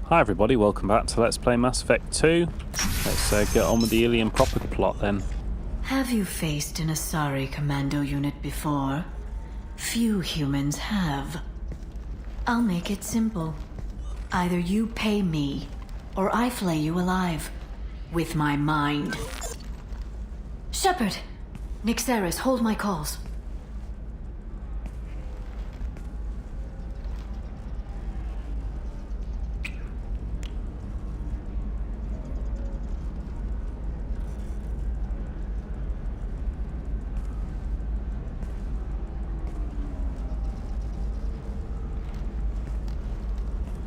Hi everybody, welcome back to Let's Play Mass Effect 2. Let's get on with the Ilium proper plot then. Have you faced an Asari commando unit before? Few humans have. I'll make it simple. Either you pay me, or I flay you alive. With my mind. Shepard! Nixeris, hold my calls.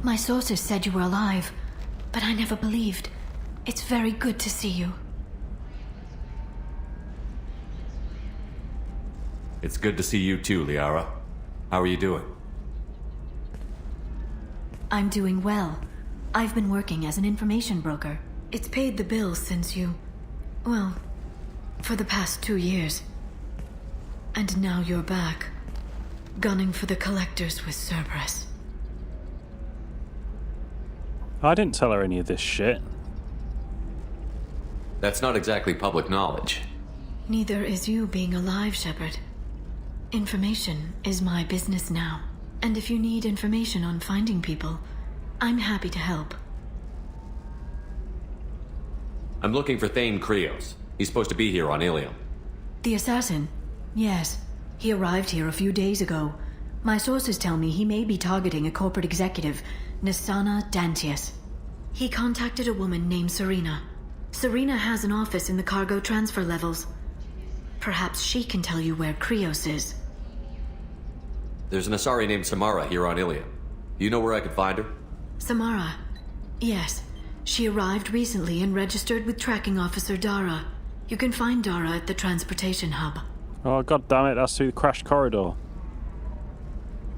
My sources said you were alive, but I never believed. It's very good to see you. It's good to see you too, Liara. How are you doing? I'm doing well. I've been working as an information broker. It's paid the bills since you... well, for the past 2 years. And now you're back, gunning for the collectors with Cerberus. I didn't tell her any of this shit. That's not exactly public knowledge. Neither is you being alive, Shepard. Information is my business now. And if you need information on finding people, I'm happy to help. I'm looking for Thane Krios. He's supposed to be here on Ilium. The assassin? Yes. He arrived here a few days ago. My sources tell me he may be targeting a corporate executive, Nisana Dantius. He contacted a woman named Serena. Serena has an office in the cargo transfer levels. Perhaps she can tell you where Krios is. There's an Asari named Samara here on Ilium. Do you know where I could find her? Samara? Yes. She arrived recently and registered with tracking officer Dara. You can find Dara at the transportation hub. Oh god damn it, that's through the crashed corridor.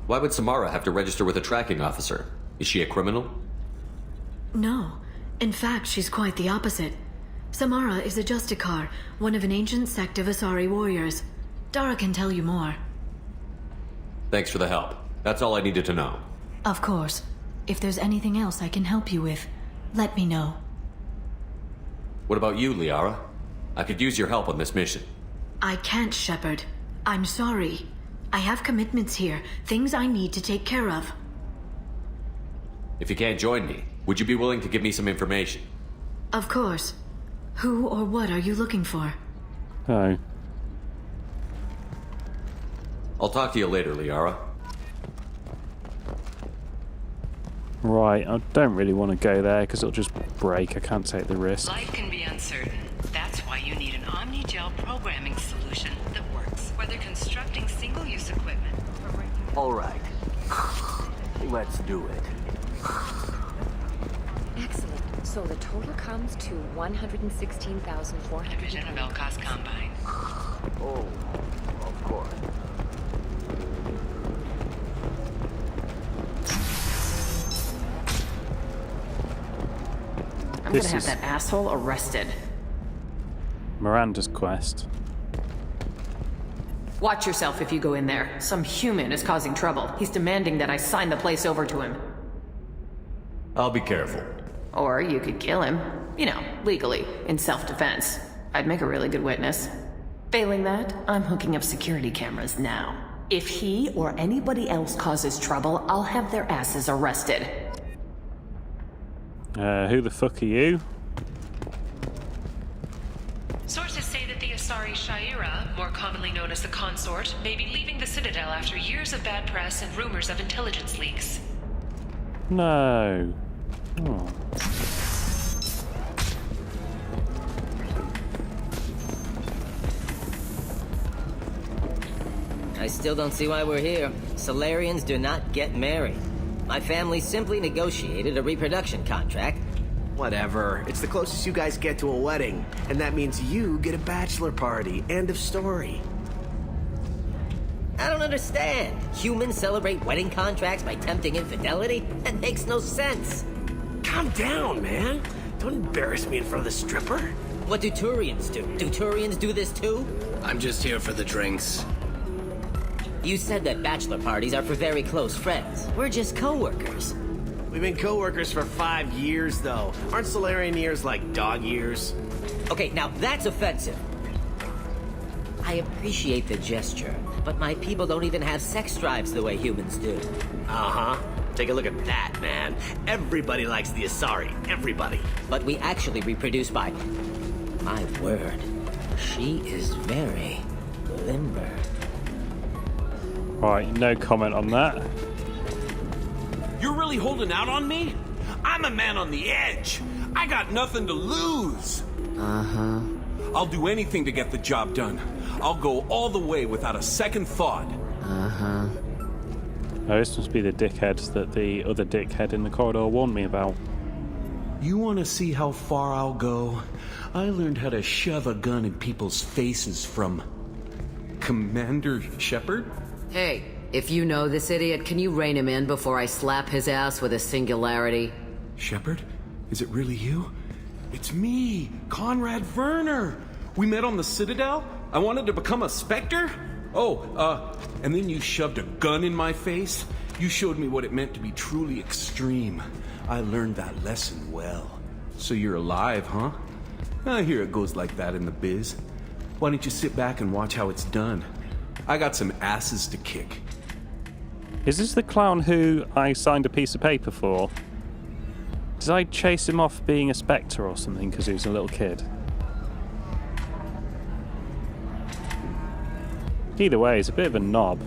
Why would Samara have to register with a tracking officer? Is she a criminal? No. In fact, she's quite the opposite. Samara is a Justicar, one of an ancient sect of Asari warriors. Dara can tell you more. Thanks for the help. That's all I needed to know. Of course. If there's anything else I can help you with, let me know. What about you, Liara? I could use your help on this mission. I can't, Shepard. I'm sorry. I have commitments here, things I need to take care of. If you can't join me, would you be willing to give me some information? Of course. Who or what are you looking for? Oh. I'll talk to you later, Liara. Right, I don't really want to go there because it'll just break. I can't take the risk. Life can be uncertain. That's why you need an Omni-Gel programming solution that works, whether constructing single-use equipment or bringing... All right. Let's do it. Excellent. So the total comes to 116,400. Division of Elcos Combine. Oh, of course. I'm gonna have that asshole arrested. Miranda's quest. Watch yourself if you go in there. Some human is causing trouble. He's demanding that I sign the place over to him. I'll be careful. Or you could kill him. You know, legally, in self-defense. I'd make a really good witness. Failing that, I'm hooking up security cameras now. If he or anybody else causes trouble, I'll have their asses arrested. Who the fuck are you? Sources say that the Asari Shaira, more commonly known as the Consort, may be leaving the Citadel after years of bad press and rumors of intelligence leaks. No. Oh. I still don't see why we're here. Solarians do not get married. My family simply negotiated a reproduction contract. Whatever. It's the closest you guys get to a wedding. And that means you get a bachelor party. End of story. I don't understand. Humans celebrate wedding contracts by tempting infidelity? That makes no sense. Calm down, man. Don't embarrass me in front of the stripper. What do Turians do? Do Turians do this too? I'm just here for the drinks. You said that bachelor parties are for very close friends. We're just co-workers. We We've been co-workers for 5 years, though. Aren't Solarian years like dog years? Okay, now that's offensive. I appreciate the gesture, but my people don't even have sex drives the way humans do. Uh-huh. Take a look at that, man. Everybody likes the Asari. Everybody. But we actually reproduce by... My word. She is very limber. Right, no comment on that. You're really holding out on me? I'm a man on the edge. I got nothing to lose. Uh-huh. I'll do anything to get the job done. I'll go all the way without a second thought. Uh-huh. Oh, this must be the dickhead that the other dickhead in the corridor warned me about. You want to see how far I'll go? I learned how to shove a gun in people's faces from... Commander Shepard? Hey, if you know this idiot, can you rein him in before I slap his ass with a singularity? Shepard? Is it really you? It's me, Conrad Werner. We met on the Citadel? I wanted to become a Spectre? And then you shoved a gun in my face? You showed me what it meant to be truly extreme. I learned that lesson well. So you're alive, huh? I hear it goes like that in the biz. Why don't you sit back and watch how it's done? I got some asses to kick. Is this the clown who I signed a piece of paper for? Did I chase him off being a Spectre or something because he was a little kid? Either way, he's a bit of a knob.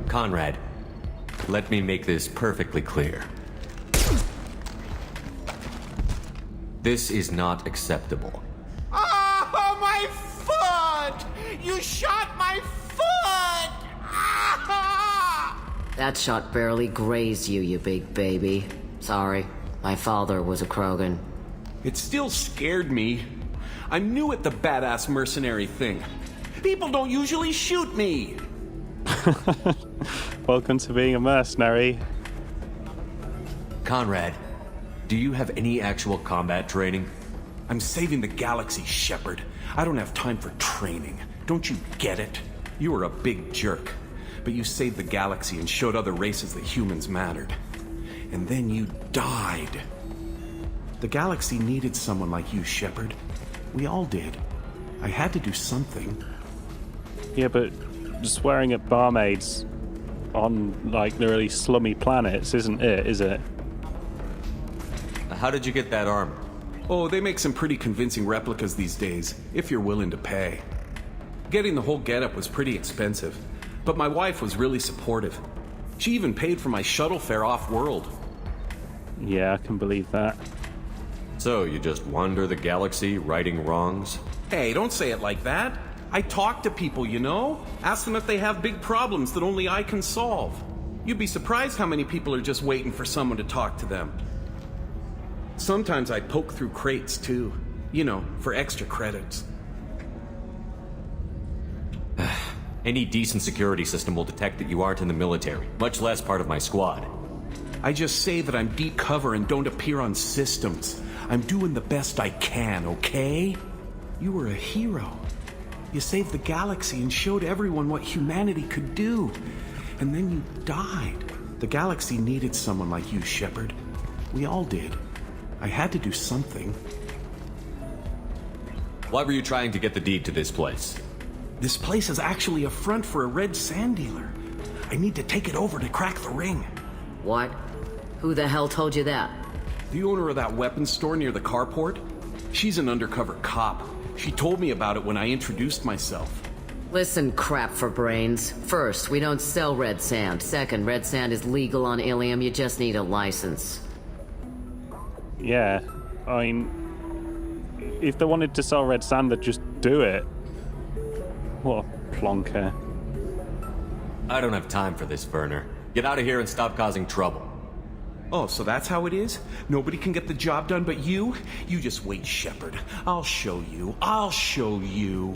Conrad, let me make this perfectly clear. This is not acceptable. Oh, my foot! You shot my foot! That shot barely grazed you, you big baby. Sorry, my father was a Krogan. It still scared me. I'm new at the badass mercenary thing. People don't usually shoot me. Welcome to being a mercenary. Conrad, do you have any actual combat training? I'm saving the galaxy, Shepard. I don't have time for training. Don't you get it? You were a big jerk, but you saved the galaxy and showed other races that humans mattered. And then you died. The galaxy needed someone like you, Shepard. We all did. I had to do something. Yeah, but swearing at barmaids on, like, the really slummy planets isn't it, is it? How did you get that armor? Oh, they make some pretty convincing replicas these days, if you're willing to pay. Getting the whole getup was pretty expensive, but my wife was really supportive. She even paid for my shuttle fare off-world. Yeah, I can believe that. So, you just wander the galaxy, righting wrongs? Hey, don't say it like that. I talk to people, you know? Ask them if they have big problems that only I can solve. You'd be surprised how many people are just waiting for someone to talk to them. Sometimes I poke through crates, too. You know, for extra credits. Any decent security system will detect that you aren't in the military, much less part of my squad. I just say that I'm deep cover and don't appear on systems. I'm doing the best I can, okay? You were a hero. You saved the galaxy and showed everyone what humanity could do. And then you died. The galaxy needed someone like you, Shepard. We all did. I had to do something. Why were you trying to get the deed to this place? This place is actually a front for a red sand dealer. I need to take it over to crack the ring. What? Who the hell told you that? The owner of that weapons store near the carport. She's an undercover cop. She told me about it when I introduced myself. Listen, crap for brains. First, we don't sell red sand. Second, red sand is legal on Ilium. You just need a license. Yeah, I mean, if they wanted to sell red sand, they'd just do it. What a plonker. I don't have time for this, Werner. Get out of here and stop causing trouble. Oh, so that's how it is? Nobody can get the job done but you? You just wait, Shepard. I'll show you. I'll show you.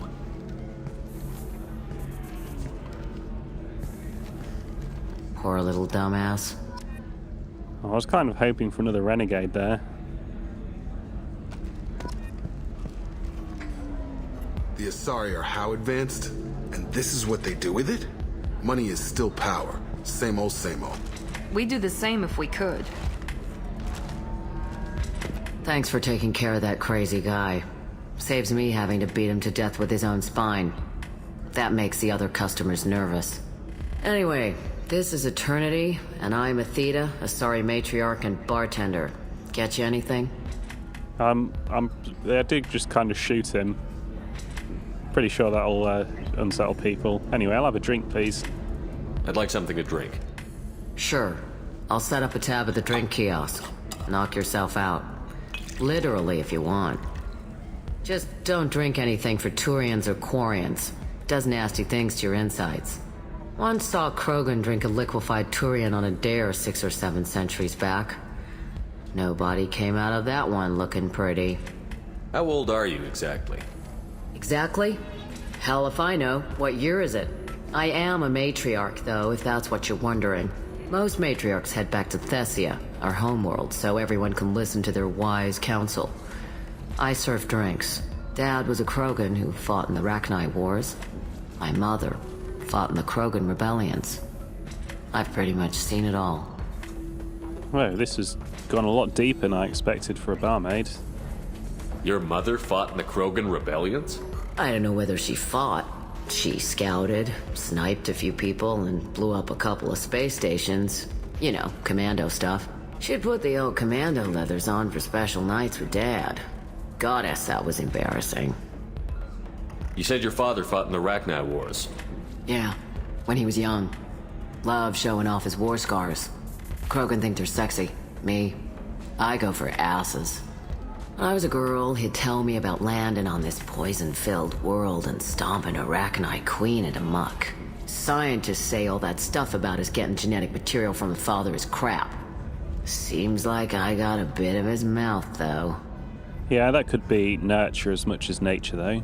Poor little dumbass. I was kind of hoping for another renegade there. The Asari are how advanced? And this is what they do with it? Money is still power. Same old, same old. We'd do the same if we could. Thanks for taking care of that crazy guy. Saves me having to beat him to death with his own spine. That makes the other customers nervous. Anyway, this is Eternity, and I'm Athena, a sorry matriarch and bartender. Get you anything? I did just kind of shoot him. Pretty sure that'll unsettle people. Anyway, I'll have a drink, please. I'd like something to drink. Sure. I'll set up a tab at the drink kiosk. Knock yourself out. Literally, if you want. Just don't drink anything for Turians or Quarians. Does nasty things to your insides. Once saw Krogan drink a liquefied Turian on a dare 6 or 7 centuries back. Nobody came out of that one looking pretty. How old are you exactly? Exactly? Hell if I know. What year is it? I am a matriarch, though, if that's what you're wondering. Most matriarchs head back to Thessia, our homeworld, so everyone can listen to their wise counsel. I serve drinks. Dad was a Krogan who fought in the Rachni Wars. My mother fought in the Krogan rebellions. I've pretty much seen it all. Well, this has gone a lot deeper than I expected for a barmaid. Your mother fought in the Krogan rebellions? I don't know whether she fought. She scouted, sniped a few people, and blew up a couple of space stations. You know, commando stuff. She'd put the old commando leathers on for special nights with Dad. Goddess, that was embarrassing. You said your father fought in the Rachni Wars. Yeah, when he was young. Loved showing off his war scars. Krogan think they're sexy. Me, I go for asses. When I was a girl, he'd tell me about landing on this poison-filled world and stomping a Rachni queen into muck. Scientists say all that stuff about us getting genetic material from the father is crap. Seems like I got a bit of his mouth, though. Yeah, that could be nurture as much as nature, though.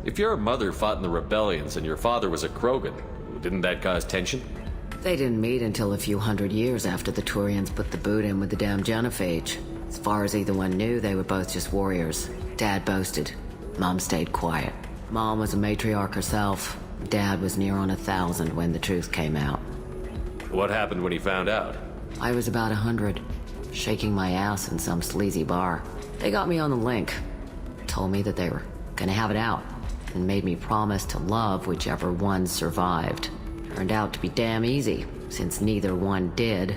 If your mother fought in the rebellions and your father was a Krogan, didn't that cause tension? They didn't meet until a few hundred years after the Turians put the boot in with the damn genophage. As far as either one knew, they were both just warriors. Dad boasted. Mom stayed quiet. Mom was a matriarch herself. Dad was near on 1,000 when the truth came out. What happened when he found out? I was about 100, shaking my ass in some sleazy bar. They got me on the link. Told me that they were gonna have it out, and made me promise to love whichever one survived. Turned out to be damn easy, since neither one did.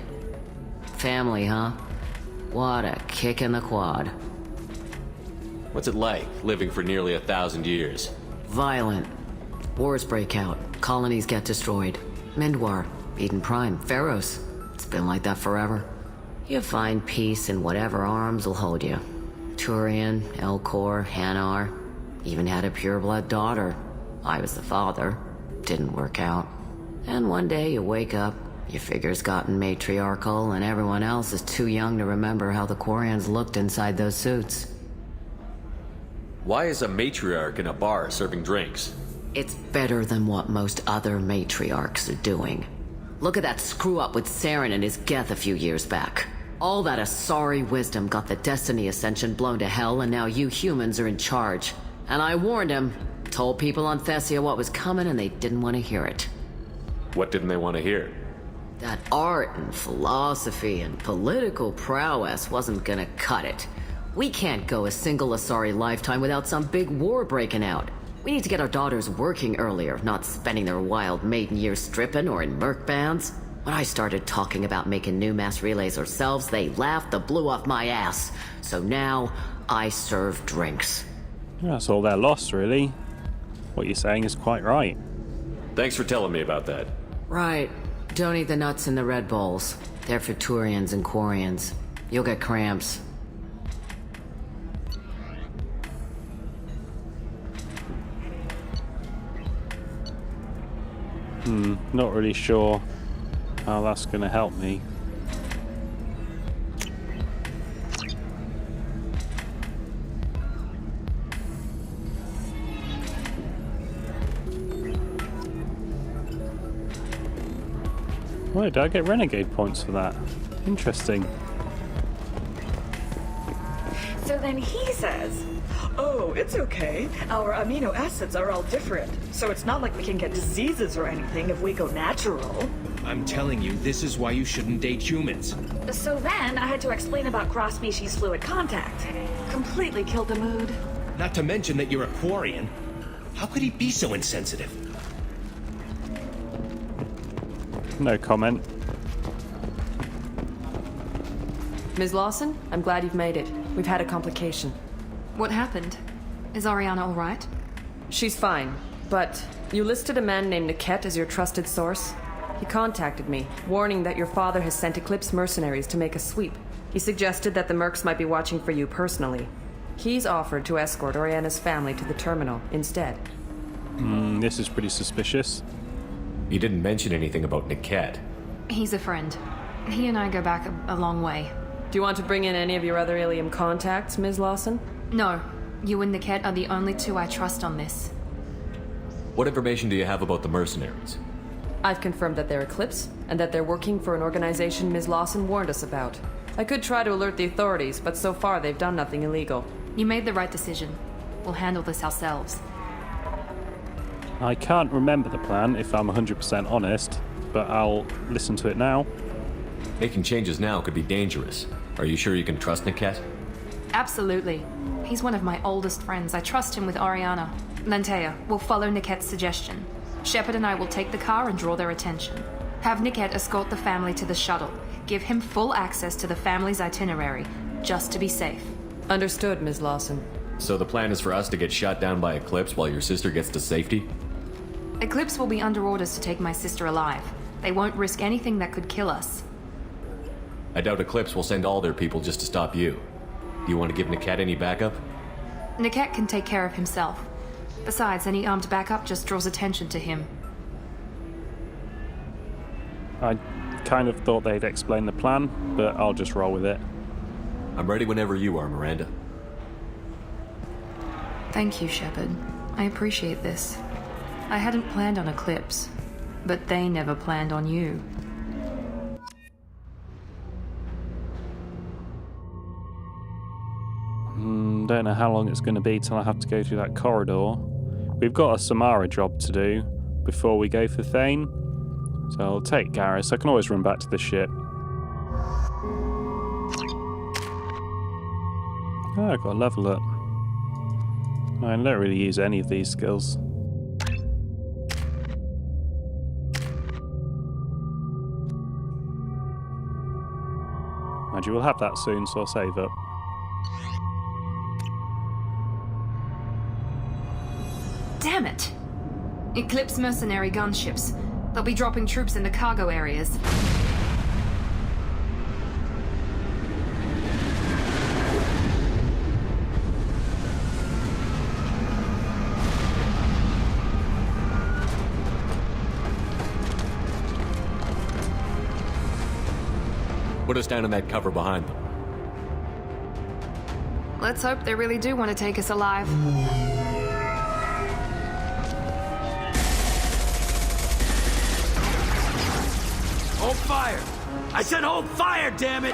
Family, huh? What a kick in the quad. What's it like, living for nearly 1,000 years? Violent. Wars break out. Colonies get destroyed. Mindwar, Eden Prime, Pharaohs. It's been like that forever. You find peace in whatever arms will hold you. Turian, Elcor, Hanar. Even had a pureblood daughter. I was the father. Didn't work out. And one day you wake up, your figure's gotten matriarchal, and everyone else is too young to remember how the Quarians looked inside those suits. Why is a matriarch in a bar serving drinks? It's better than what most other matriarchs are doing. Look at that screw-up with Saren and his Geth a few years back. All that Asari wisdom got the Destiny Ascension blown to hell, and now you humans are in charge. And I warned him, told people on Thessia what was coming, and they didn't want to hear it. What didn't they want to hear? That art and philosophy and political prowess wasn't gonna cut it. We can't go a single Asari lifetime without some big war breaking out. We need to get our daughters working earlier, not spending their wild maiden years stripping or in merc bands. When I started talking about making new mass relays ourselves, they laughed the blue off my ass. So now, I serve drinks. That's all their loss, really. What you're saying is quite right. Thanks for telling me about that. Right. Don't eat the nuts in the Red Bowls. They're for Turians and Quarians. You'll get cramps. Not really sure how that's gonna help me. Wait, did I get renegade points for that? Interesting. So then he says, oh, it's okay. Our amino acids are all different, so it's not like we can get diseases or anything if we go natural. I'm telling you, this is why you shouldn't date humans. So then I had to explain about cross-species fluid contact. Completely killed the mood. Not to mention that you're a Quarian. How could he be so insensitive? No comment. Ms. Lawson, I'm glad you've made it. We've had a complication. What happened? Is Ariana all right? She's fine, but you listed a man named Niket as your trusted source. He contacted me, warning that your father has sent Eclipse mercenaries to make a sweep. He suggested that the mercs might be watching for you personally. He's offered to escort Oriana's family to the terminal instead. This is pretty suspicious. He didn't mention anything about Niket. He's a friend. He and I go back a long way. Do you want to bring in any of your other Ilium contacts, Ms. Lawson? No. You and Niket are the only two I trust on this. What information do you have about the mercenaries? I've confirmed that they're Eclipse, and that they're working for an organization Ms. Lawson warned us about. I could try to alert the authorities, but so far they've done nothing illegal. You made the right decision. We'll handle this ourselves. I can't remember the plan, if I'm 100% honest, but I'll listen to it now. Making changes now could be dangerous. Are you sure you can trust Niket? Absolutely. He's one of my oldest friends. I trust him with Ariana. Lantea, we'll follow Niket's suggestion. Shepard and I will take the car and draw their attention. Have Niket escort the family to the shuttle. Give him full access to the family's itinerary, just to be safe. Understood, Ms. Lawson. So the plan is for us to get shot down by Eclipse while your sister gets to safety? Eclipse will be under orders to take my sister alive. They won't risk anything that could kill us. I doubt Eclipse will send all their people just to stop you. Do you want to give Niket any backup? Niket can take care of himself. Besides, any armed backup just draws attention to him. I kind of thought they'd explain the plan, but I'll just roll with it. I'm ready whenever you are, Miranda. Thank you, Shepard. I appreciate this. I hadn't planned on Eclipse, but they never planned on you. Don't know how long it's going to be till I have to go through that corridor. We've got a Samara job to do before we go for Thane, so I'll take Garrus. I can always run back to the ship. Oh, I've got a level up. I don't really use any of these skills. And you will have that soon, so I'll save up. Damn it! Eclipse mercenary gunships. They'll be dropping troops in the cargo areas. Put us down in that cover behind them. Let's hope they really do want to take us alive. Hold fire! I said hold fire, damn it!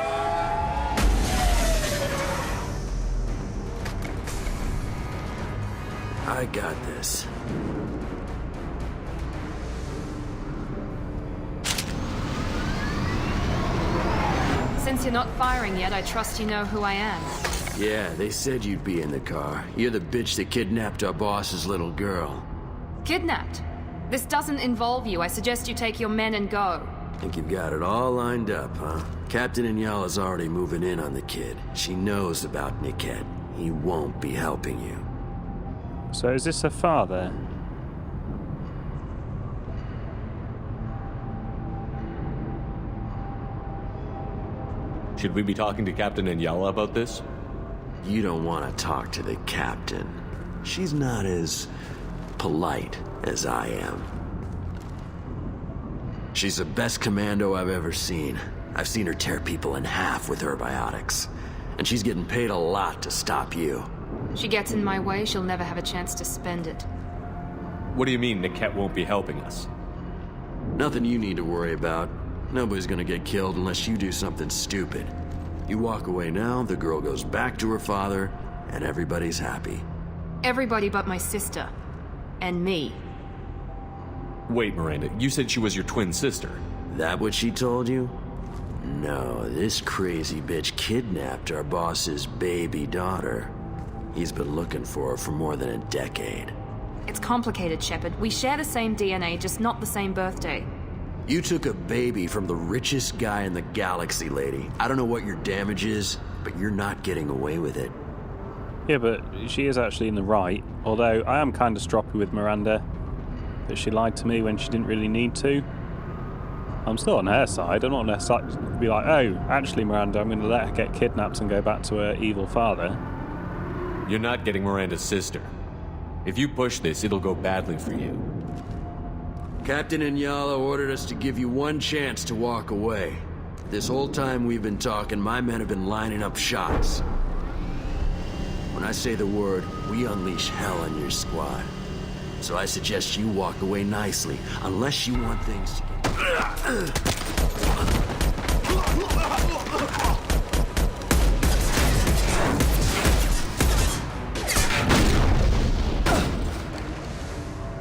I got this. Since you're not firing yet, I trust you know who I am. Yeah, they said you'd be in the car. You're the bitch that kidnapped our boss's little girl. Kidnapped? This doesn't involve you. I suggest you take your men and go. Think you've got it all lined up, huh? Captain Inyala's already moving in on the kid. She knows about Niket. He won't be helping you. So is this her father? Should we be talking to Captain Inyala about this? You don't want to talk to the captain. She's not as polite as I am. She's the best commando I've ever seen. I've seen her tear people in half with her biotics. And she's getting paid a lot to stop you. She gets in my way, she'll never have a chance to spend it. What do you mean Niket won't be helping us? Nothing you need to worry about. Nobody's gonna get killed unless you do something stupid. You walk away now, the girl goes back to her father, and everybody's happy. Everybody but my sister. And me. Wait, Miranda, you said she was your twin sister. That what she told you? No, this crazy bitch kidnapped our boss's baby daughter. He's been looking for her for more than a decade. It's complicated, Shepard. We share the same DNA, just not the same birthday. You took a baby from the richest guy in the galaxy, lady. I don't know what your damage is, but you're not getting away with it. Yeah, but she is actually in the right. Although I am kind of stroppy with Miranda. That she lied to me when she didn't really need to. I'm still on her side. I'm not on her side to be like, oh, actually, Miranda, I'm going to let her get kidnapped and go back to her evil father. You're not getting Miranda's sister. If you push this, it'll go badly for you. Captain Inyala ordered us to give you one chance to walk away. This whole time we've been talking, my men have been lining up shots. When I say the word, we unleash hell on your squad. So I suggest you walk away nicely, unless you want things to get...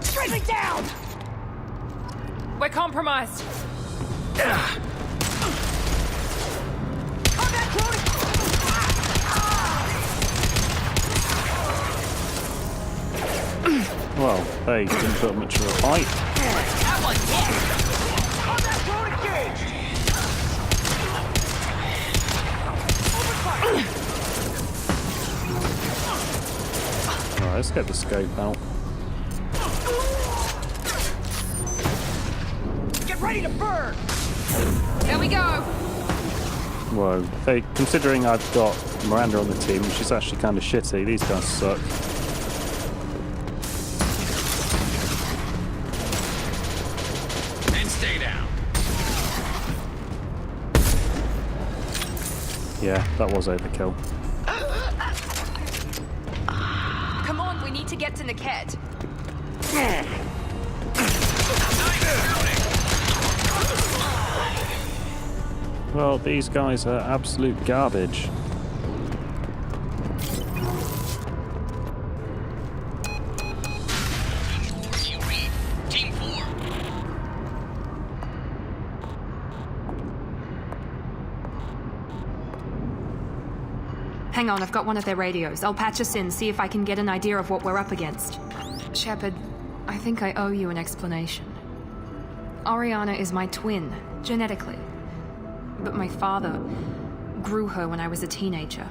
Strike me down! We're compromised. Well, they didn't put much of a fight. That one, Alright, let's get the scope out. Get ready to burn! There we go! Whoa. Considering I've got Miranda on the team, she's actually kind of shitty. These guys suck. Yeah, that was overkill. Come on, we need to get to Niket. Well, these guys are absolute garbage. Team 4. Hang on, I've got one of their radios. I'll patch us in, see if I can get an idea of what we're up against. Shepard, I think I owe you an explanation. Oriana is my twin, genetically. But my father grew her when I was a teenager.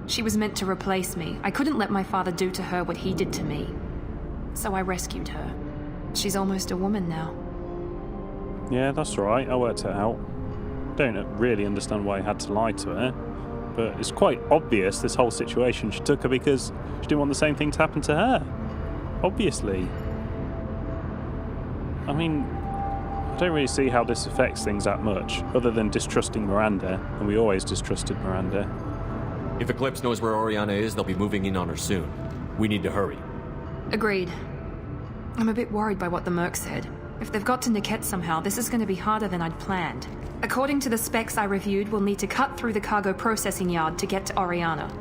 She was meant to replace me. I couldn't let my father do to her what he did to me. So I rescued her. She's almost a woman now. Yeah, that's right. I worked it out. Don't really understand why I had to lie to her. But it's quite obvious, this whole situation. She took her because she didn't want the same thing to happen to her. Obviously. I mean, I don't really see how this affects things that much, other than distrusting Miranda, and we always distrusted Miranda. If Eclipse knows where Oriana is, they'll be moving in on her soon. We need to hurry. Agreed. I'm a bit worried by what the Merc said. If they've got to Niket somehow, this is going to be harder than I'd planned. According to the specs I reviewed, we'll need to cut through the cargo processing yard to get to Oriana.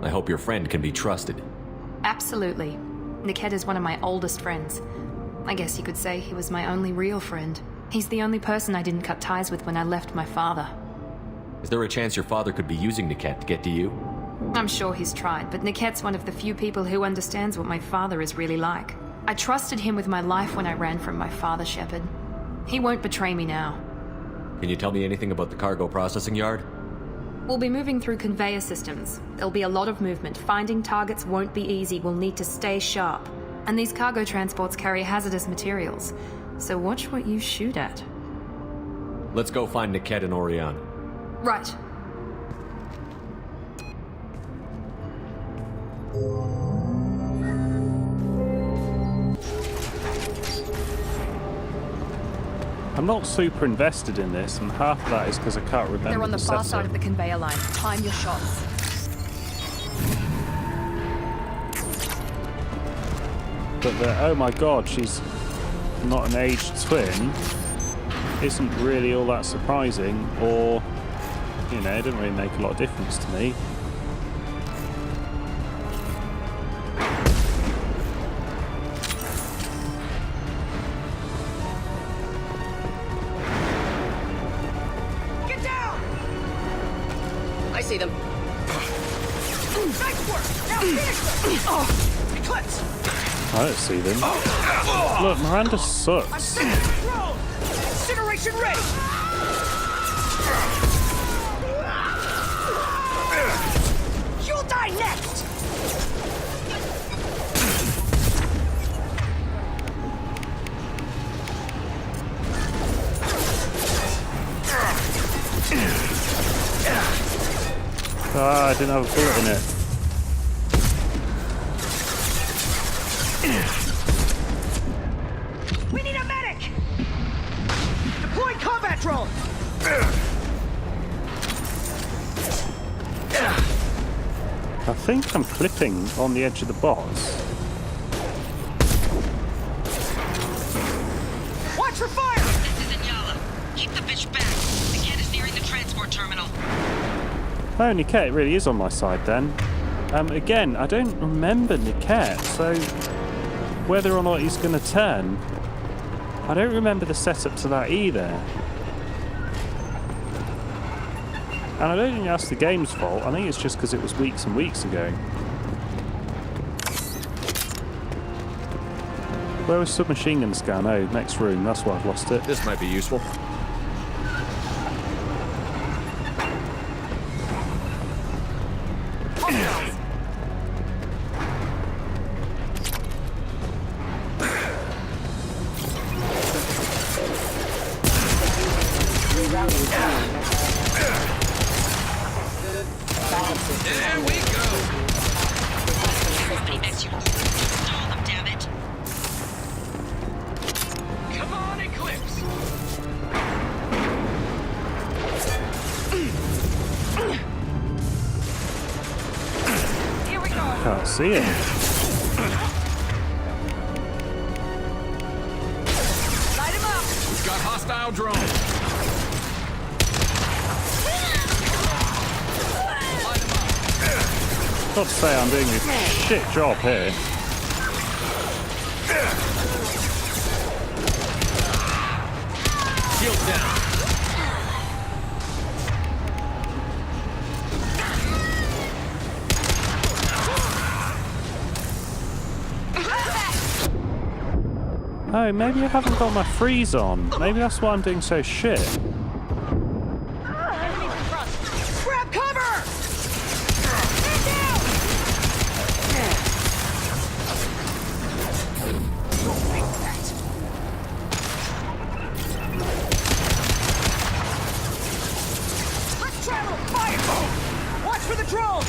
I hope your friend can be trusted. Absolutely. Niket is one of my oldest friends. I guess you could say he was my only real friend. He's the only person I didn't cut ties with when I left my father. Is there a chance your father could be using Niket to get to you? I'm sure he's tried, but Niket's one of the few people who understands what my father is really like. I trusted him with my life when I ran from my father, Shepard. He won't betray me now. Can you tell me anything about the cargo processing yard? We'll be moving through conveyor systems. There'll be a lot of movement. Finding targets won't be easy. We'll need to stay sharp. And these cargo transports carry hazardous materials. So watch what you shoot at. Let's go find Niket and Oriana. Right. I'm not super invested in this, and half of that is because I can't remember. They're on the far setup. side of the conveyor line. Time your shots. But oh my god, she's not an aged twin isn't really all that surprising, or, you know, it didn't really make a lot of difference to me. I see them. Nice work! Now finish them! Eclipse! I don't see them. Look, Miranda sucks. Incineration ready! You'll die next! Ah, I didn't have a bullet in it. We need a medic! Deploy combat drone! I think I'm clipping on the edge of the box. Watch for fire! This is Inyala. Keep the bitch back. The kid is nearing the transport terminal. Oh, Niket really is on my side then. Again, I don't remember Niket, so whether or not he's going to turn, I don't remember the setup to that either. And I don't think that's the game's fault. I think it's just because it was weeks and weeks ago. Where was submachine gun scan? Oh, next room. That's why I've lost it. This might be useful. There we go! Stall them, damn it. Come on, Eclipse! Here we go! Can't see it. Light him up! We've got hostile drones. I've got to say I'm doing a shit job here. Shield down. Oh, maybe I haven't got my freeze on. Maybe that's why I'm doing so shit. Grab cover! Let's travel! Fire! Watch for the drone!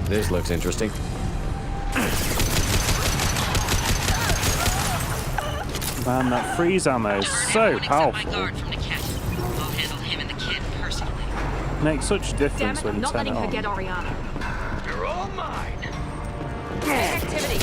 This looks interesting. Man, that freeze ammo is so powerful. I'll handle him and the kid personally. Makes such a Damn difference it, when I'm you not turn it letting her on. get Oriana. You're all mine! Activity.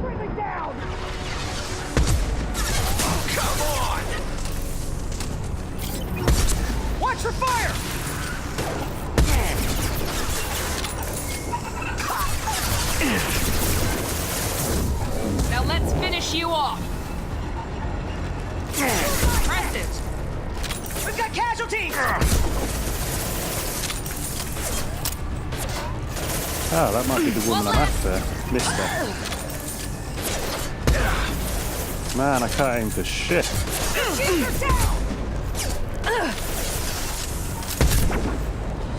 Bring me down! Come on! Watch for fire! Now let's finish you off. Press it! We've got casualties! Oh, that might be the woman I'm after. Missed her. Man, I can't aim for shit.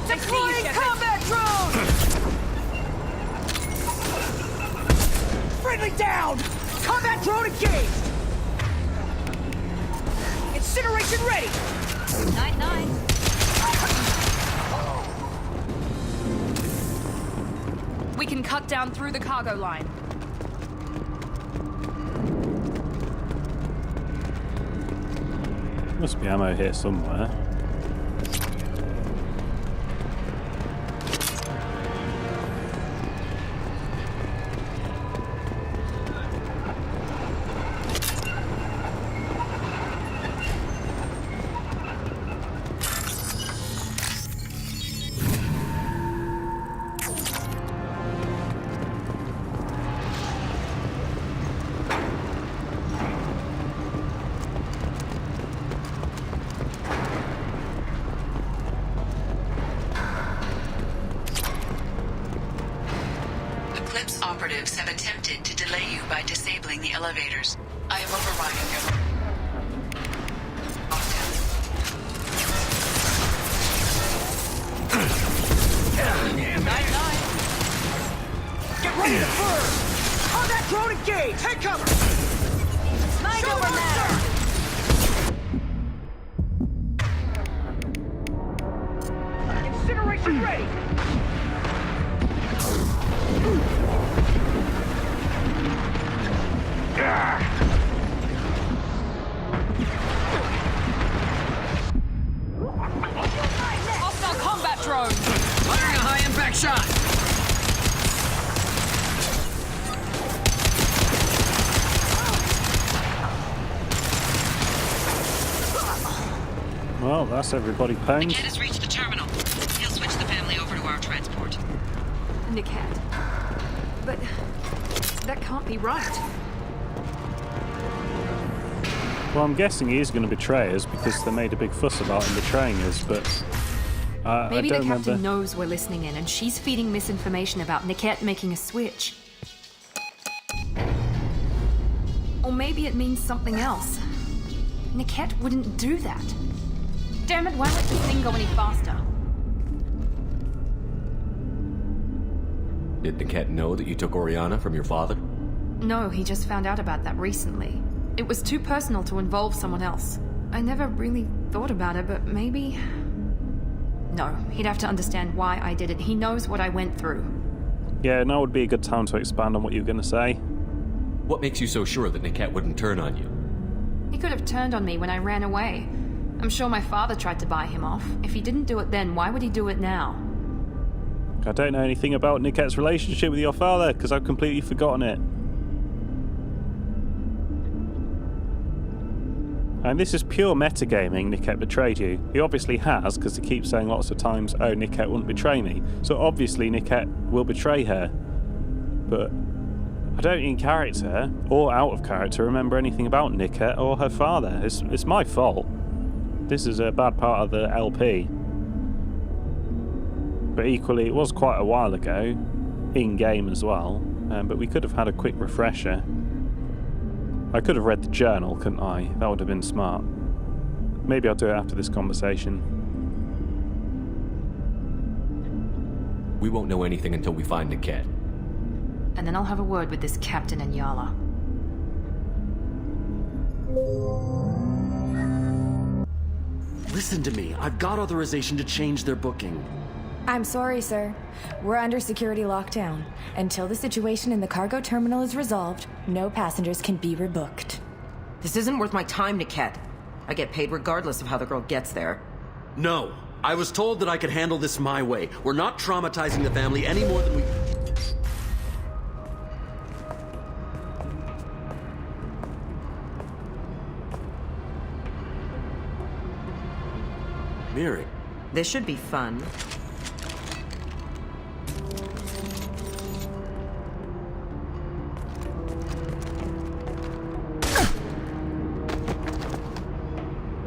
Deploying combat drone! Friendly down! Combat drone engaged! Incineration ready! 9-9. We can cut down through the cargo line. Must be ammo here somewhere. Operatives have attempted to delay you by disabling the elevators. I am overriding your... Get ready to burn! On that drone engage! Take cover! Mind over matter! Incineration ready! Hostile combat drone! Firing a high-impact shot! Well, that's everybody pwned. Niket has reached the terminal. He'll switch the family over to our transport. Niket. But that can't be right. Well, I'm guessing he is going to betray us because they made a big fuss about him betraying us, but Maybe I don't the captain remember. knows we're listening in and she's feeding misinformation about Niket making a switch. Or maybe it means something else. Niket wouldn't do that. Damn it, why let this thing go any faster? Did Niket know that you took Oriana from your father? No, he just found out about that recently. It was too personal to involve someone else. I never really thought about it, but maybe... No, he'd have to understand why I did it. He knows what I went through. Yeah, now would be a good time to expand on what you were going to say. What makes you so sure that Niket wouldn't turn on you? He could have turned on me when I ran away. I'm sure my father tried to buy him off. If he didn't do it then, why would he do it now? I don't know anything about Niket's relationship with your father because I've completely forgotten it. And this is pure metagaming. Niket betrayed you. He obviously has, because he keeps saying lots of times, oh, Niket wouldn't betray me. So obviously Niket will betray her. But I don't in character, or out of character, remember anything about Niket or her father. It's my fault. This is a bad part of the LP. But equally, it was quite a while ago, in-game as well, but we could have had a quick refresher. I could have read the journal, couldn't I? That would have been smart. Maybe I'll do it after this conversation. We won't know anything until we find Niket. And then I'll have a word with this captain and Yala. Listen to me. I've got authorization to change their booking. I'm sorry, sir. We're under security lockdown. Until the situation in the cargo terminal is resolved, no passengers can be rebooked. This isn't worth my time, Niket. I get paid regardless of how the girl gets there. No. I was told that I could handle this my way. We're not traumatizing the family any more than we... Miri. This should be fun.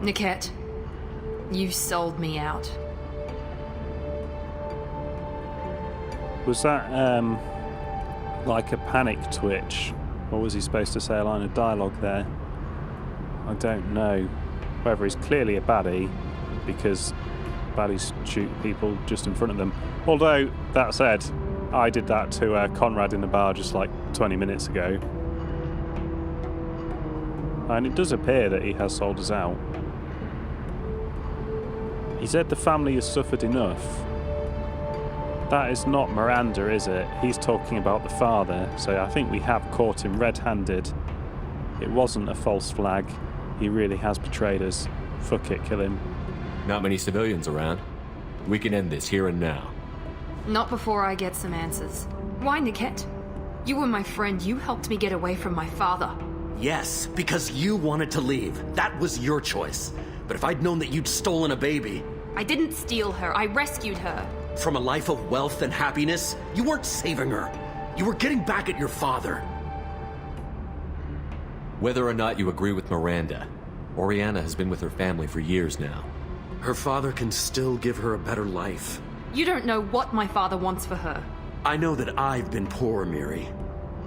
Niket, you sold me out. Was that, like a panic twitch? Or was he supposed to say a line of dialogue there? I don't know. Whether he's clearly a baddie, because baddies shoot people just in front of them. Although, that said, I did that to Conrad in the bar just like 20 minutes ago. And it does appear that he has sold us out. He said the family has suffered enough. That is not Miranda, is it? He's talking about the father, so I think we have caught him red-handed. It wasn't a false flag. He really has betrayed us. Fuck it, kill him. Not many civilians around. We can end this here and now. Not before I get some answers. Why, Niket? You were my friend. You helped me get away from my father. Yes, because you wanted to leave. That was your choice. But if I'd known that you'd stolen a baby... I didn't steal her. I rescued her. From a life of wealth and happiness, you weren't saving her. You were getting back at your father. Whether or not you agree with Miranda, Oriana has been with her family for years now. Her father can still give her a better life. You don't know what my father wants for her. I know that I've been poor, Miri.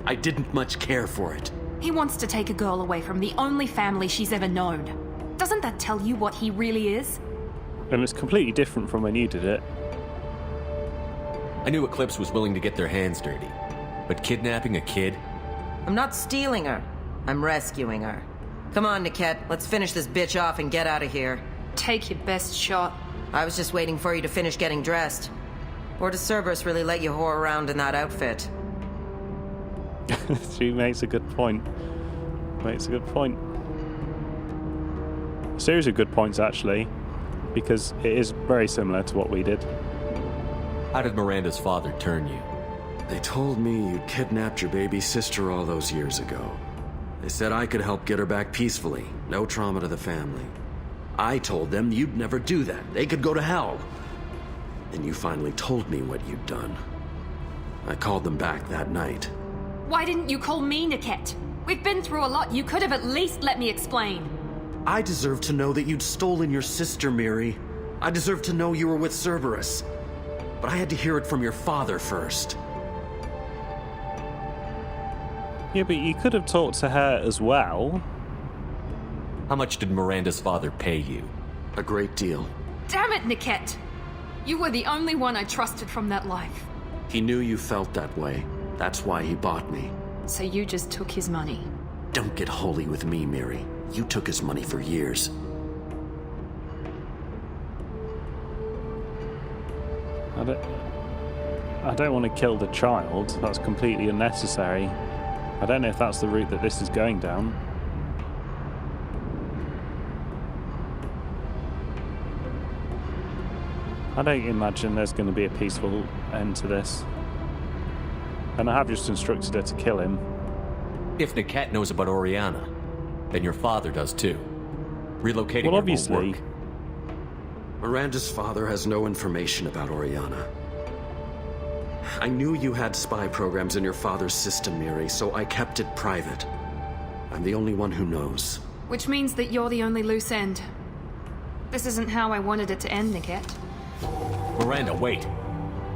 I didn't much care for it. He wants to take a girl away from the only family she's ever known. Doesn't that tell you what he really is? And it's completely different from when you did it. I knew Eclipse was willing to get their hands dirty, but kidnapping a kid? I'm not stealing her. I'm rescuing her. Come on, Niket, let's finish this bitch off and get out of here. Take your best shot. I was just waiting for you to finish getting dressed. Or does Cerberus really let you whore around in that outfit? She makes a good point. Makes a good point. A series of good points, actually, because it is very similar to what we did. How did Miranda's father turn you? They told me you'd kidnapped your baby sister all those years ago. They said I could help get her back peacefully. No trauma to the family. I told them you'd never do that. They could go to hell. And you finally told me what you'd done. I called them back that night. Why didn't you call me, Niket? We've been through a lot. You could have at least let me explain. I deserve to know that you'd stolen your sister, Miri. I deserve to know you were with Cerberus. But I had to hear it from your father first. Yeah, but you could have talked to her as well. How much did Miranda's father pay you? A great deal. Damn it, Niket! You were the only one I trusted from that life. He knew you felt that way. That's why he bought me. So you just took his money? Don't get holy with me, Miri. You took his money for years. I don't want to kill the child. That's completely unnecessary. I don't know if that's the route that this is going down. I don't imagine there's going to be a peaceful end to this. And I have just instructed her to kill him. If Niket knows about Oriana, then your father does too. Relocating well, her obviously. won't work. Miranda's father has no information about Oriana. I knew you had spy programs in your father's system, Miri, so I kept it private. I'm the only one who knows. Which means that you're the only loose end. This isn't how I wanted it to end, Niket. Miranda, wait.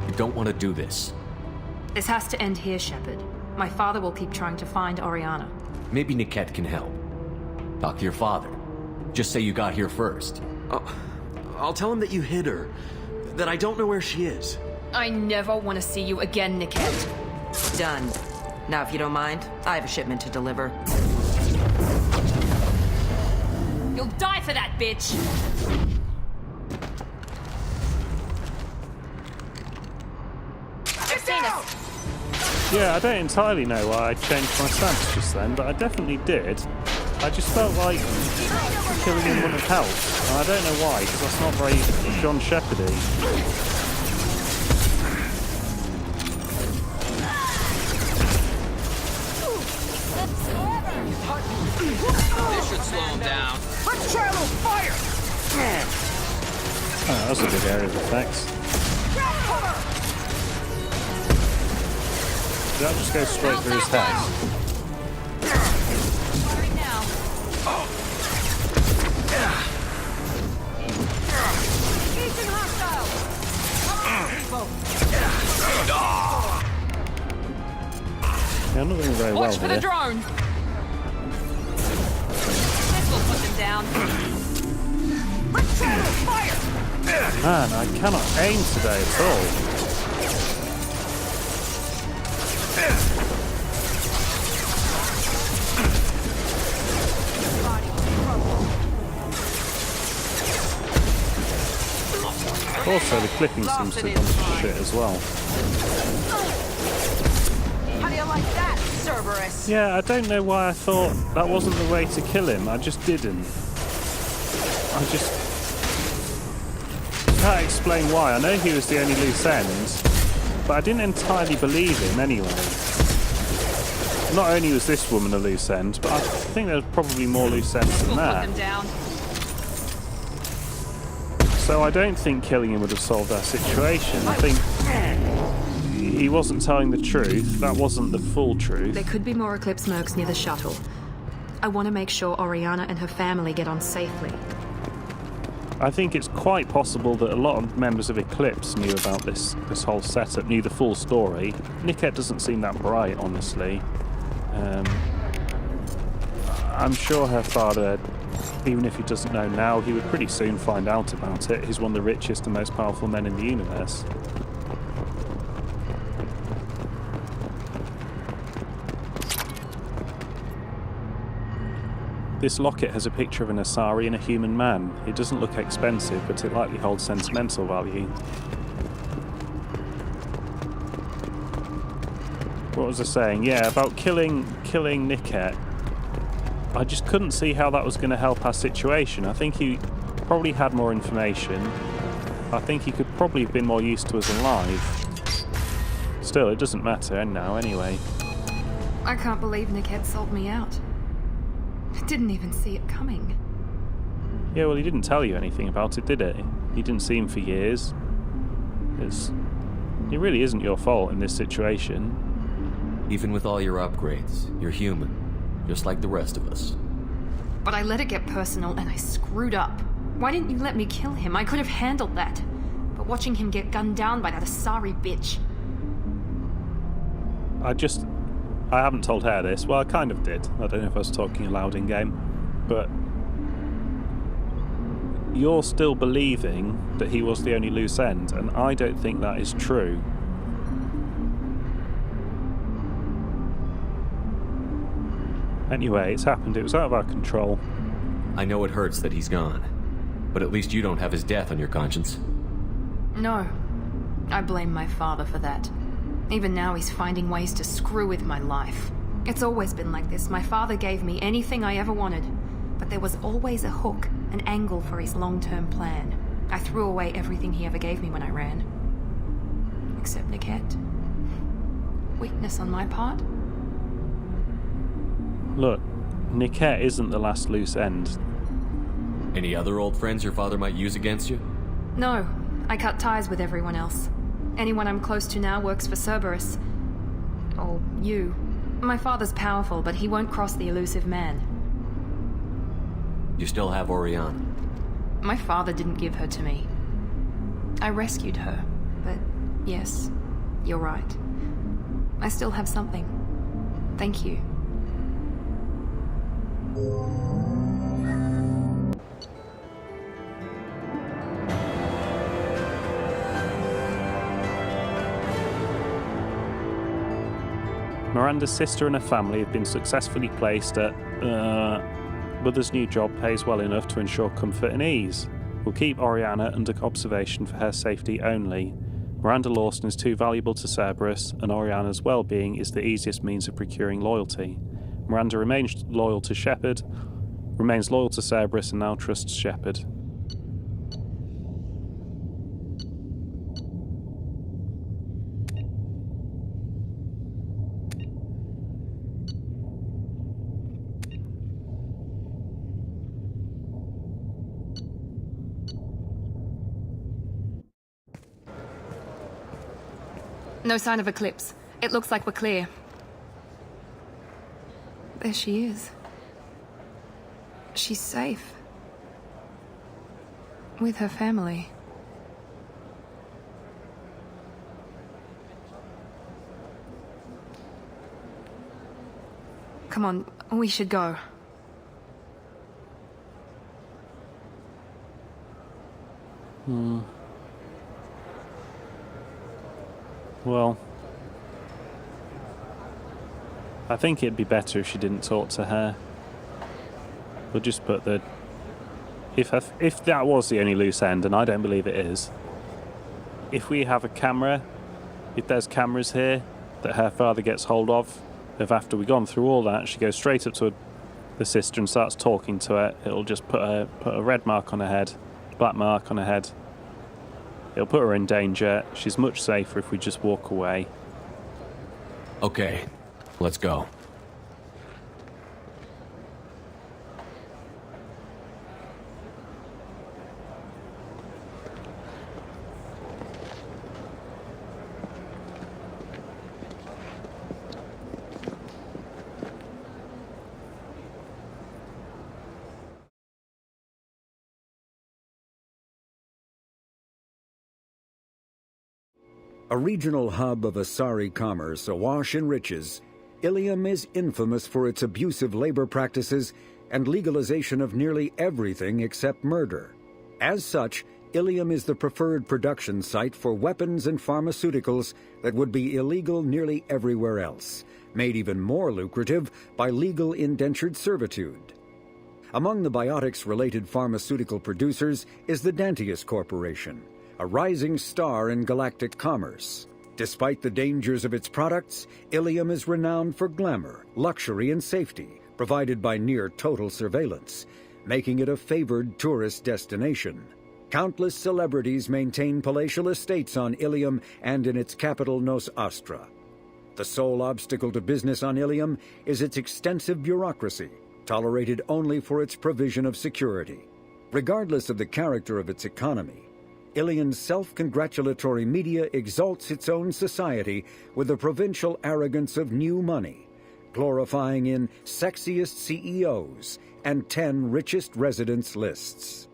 You don't want to do this. This has to end here, Shepard. My father will keep trying to find Oriana. Maybe Niket can help. Talk to your father. Just say you got here first. I'll tell him that you hid her. That I don't know where she is. I never want to see you again, Niket. Done. Now, if you don't mind, I have a shipment to deliver. You'll die for that, bitch! Yeah, I don't entirely know why I changed my stance just then, but I definitely did. I just felt like killing him wouldn't have helped, and I don't know why, because that's not very John Shepardy. This should slow him down. Let's try a little fire! Oh, that was a good area of effects. Did that just go straight through his head? Yeah, I'm not doing very well Watch for the here. drone! This will put them down. Let's try a little fire! Man, I cannot aim today at all. Also, the clipping seems to have gone to shit as well. How do you like that, Cerberus? Yeah, I don't know why I thought that wasn't the way to kill him. I just didn't. I just can't explain why. I know he was the only loose end, but I didn't entirely believe him anyway. Not only was this woman a loose end, but I think there's probably more loose ends than that. So I don't think killing him would have solved that situation. I think he wasn't telling the truth. That wasn't the full truth. There could be more Eclipse mercs near the shuttle. I want to make sure Oriana and her family get on safely. I think it's quite possible that a lot of members of Eclipse knew about this whole setup, knew the full story. Niket doesn't seem that bright, honestly. I'm sure her father, even if he doesn't know now, he would pretty soon find out about it. He's one of the richest and most powerful men in the universe. This locket has a picture of an Asari and a human man. It doesn't look expensive, but it likely holds sentimental value. What was I saying? Yeah, about killing Niket. I just couldn't see how that was going to help our situation. I think he probably had more information. I think he could probably have been more used to us alive. Still, it doesn't matter now anyway. I can't believe Niket sold me out. I didn't even see it coming. Yeah, well, he didn't tell you anything about it, did it? You didn't see him for years. It really isn't your fault in this situation. Even with all your upgrades, you're human. Just like the rest of us. But I let it get personal and I screwed up. Why didn't you let me kill him? I could have handled that. But watching him get gunned down by that Asari bitch. I haven't told her this. Well, I kind of did. I don't know if I was talking aloud in game. But you're still believing that he was the only loose end, and I don't think that is true. Anyway, it's happened. It was out of our control. I know it hurts that he's gone, but at least you don't have his death on your conscience. No. I blame my father for that. Even now he's finding ways to screw with my life. It's always been like this. My father gave me anything I ever wanted, but there was always a hook, an angle for his long-term plan. I threw away everything he ever gave me when I ran. Except Niket. Weakness on my part? Look, Niket isn't the last loose end. Any other old friends your father might use against you? No. I cut ties with everyone else. Anyone I'm close to now works for Cerberus. Or you. My father's powerful, but he won't cross the elusive man. You still have Oriana. My father didn't give her to me. I rescued her, but yes, you're right. I still have something. Thank you. Miranda's sister and her family have been successfully placed at... Mother's new job pays well enough to ensure comfort and ease. We'll keep Oriana under observation for her safety only. Miranda Lawson is too valuable to Cerberus, and Oriana's well-being is the easiest means of procuring loyalty. Miranda remains loyal to Cerberus, and now trusts Shepard. No sign of Eclipse. It looks like we're clear. There she is. She's safe. With her family. Come on, we should go. Well, I think it'd be better if she didn't talk to her. We'll just put the... If that was the only loose end, and I don't believe it is, if we have a camera, if there's cameras here that her father gets hold of, if after we've gone through all that, she goes straight up to the sister and starts talking to her, it'll just put a red mark on her head, black mark on her head. It'll put her in danger. She's much safer if we just walk away. Okay, let's go. A regional hub of Asari commerce awash in riches, Ilium is infamous for its abusive labor practices and legalization of nearly everything except murder. As such, Ilium is the preferred production site for weapons and pharmaceuticals that would be illegal nearly everywhere else, made even more lucrative by legal indentured servitude. Among the biotics-related pharmaceutical producers is the Dantius Corporation, a rising star in galactic commerce. Despite the dangers of its products, Ilium is renowned for glamour, luxury, and safety, provided by near-total surveillance, making it a favored tourist destination. Countless celebrities maintain palatial estates on Ilium and in its capital Nos Astra. The sole obstacle to business on Ilium is its extensive bureaucracy, tolerated only for its provision of security. Regardless of the character of its economy, Ilium's self-congratulatory media exalts its own society with the provincial arrogance of new money, glorifying in sexiest CEOs and 10 richest residents lists.